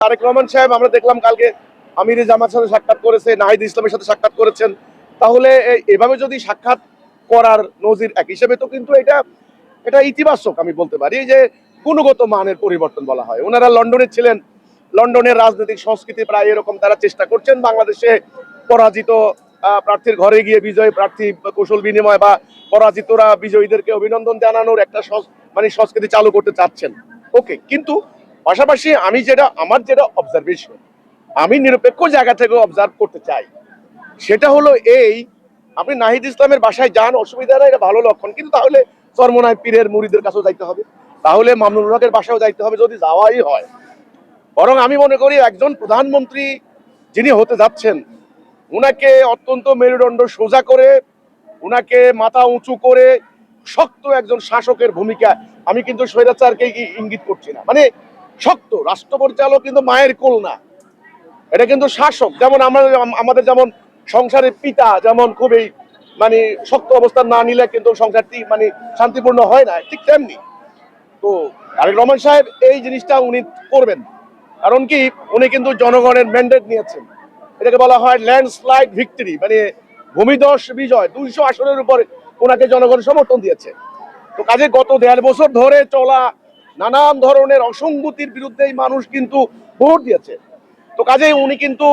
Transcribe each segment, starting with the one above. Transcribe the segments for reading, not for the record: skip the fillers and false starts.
তারেক রহমান সাহেব আমরা দেখলাম কালকে আমির জামাতের সাথে সাক্ষাৎ করেছে, নাহিদ ইসলামের সাথে সাক্ষাৎ করেছেন। তাহলে এভাবে যদি সাক্ষাৎ করার নজির এক হিসেবে তো কিন্তু এটা ইতিবাচক আমি বলতে পারি যে গুণগত মানের পরিবর্তন বলা হয়। ওনারা লন্ডনে ছিলেন, লন্ডনের রাজনৈতিক সংস্কৃতি প্রায় এরকম, তারা চেষ্টা করছেন বাংলাদেশে পরাজিত প্রার্থীর ঘরে গিয়ে বিজয়ী প্রার্থী কৌশল বিনিময় বা পরাজিতরা বিজয়ীদেরকে অভিনন্দন জানানোর একটা সংস্কৃতি চালু করতে চাচ্ছেন। ওকে, কিন্তু পাশাপাশি আমার যেটা অবজারভেশন, আমি নিরপেক্ষ জায়গা থেকে অবজার্ভ করতে চাই, সেটা হলো আপনি নাহিদ ইসলামের বাসায় যান, অসুবিধা নাই, এটা ভালো লক্ষণ, কিন্তু তাহলে চরমোনাই পীরের মুরিদের কাছেও যাইতে হবে, তাহলে মামুনুল হকের বাসাও যাইতে হবে যদি যাওয়াই হয়। বরং আমি মনে করি একজন প্রধানমন্ত্রী যিনি হতে যাচ্ছেন, উনাকে অত্যন্ত মেরুদণ্ড সোজা করে, উনাকে মাথা উঁচু করে শক্ত একজন শাসকের ভূমিকা, আমি কিন্তু স্বৈরাচারকে ইঙ্গিত করছি না, মানে শক্ত রাষ্ট্র পরিচালক কিন্তু মায়ের কোল না, এটা কিন্তু শাসক। যেমন আমাদের যেমন সংসারের পিতা যেমন খুবই মানে শক্ত অবস্থান না নিলে কিন্তু সংসারটি মানে শান্তিপূর্ণ হয় না, ঠিক তেমনি তো তারেক রহমান সাহেব এই জিনিসটা উনি করবেন। কারণ কি, উনি কিন্তু জনগণের ম্যান্ডেট নিয়েছেন, এটাকে বলা হয় ল্যান্ডস্লাইড ভিক্টরি, মানে ভূমিধস বিজয়, 200 আসনের উপরে ওনাকে জনগণ সমর্থন দিয়েছে। তো কাজে গত 1.5 বছর ধরে চলা নানান ধরনের অসঙ্গতির বিরুদ্ধেই মানুষ কিন্তু ভোট দিয়েছে। তো কাজেই উনি কিন্তু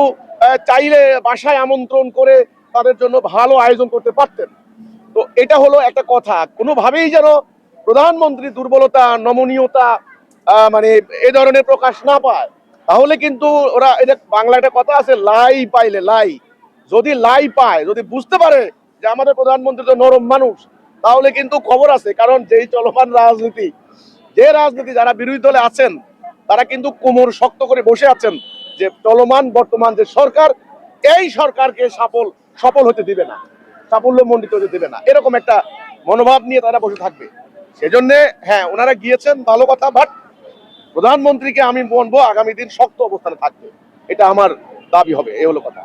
চাইলে বাসায় আমন্ত্রণ করে তাদের জন্য ভালো আয়োজন করতে পারতেন। তো এটা হলো একটা কথা, কোনোভাবেই যেন প্রধানমন্ত্রী দুর্বলতা, নমনীয়তা মানে এই ধরনের প্রকাশ না পায়, তাহলে কিন্তু ওরা, এটা বাংলা একটা কথা আছে, লাই পাইলে লাই, যদি লাই পায়, যদি বুঝতে পারে যে আমাদের প্রধানমন্ত্রী তো নরম মানুষ, তাহলে কিন্তু খবর আছে। কারণ যেই চলমান রাজনীতি, যারা বিরোধী দলে আছেন, তারা কিন্তু কোমর শক্ত করে বসে আছেন যে চলমান বর্তমান যে সরকার, এই সরকারকে সফল হতে দিবে না, সাফল্যমণ্ডিত হতে দিবে না, এরকম একটা মনোভাব নিয়ে তারা বসে থাকবে। সেজন্য হ্যাঁ, ওনারা গিয়েছেন, ভালো কথা, বাট প্রধানমন্ত্রীকে আমি বলবো আগামী দিন শক্ত অবস্থানে থাকবে, এটা আমার দাবি হবে, এই হলো কথা।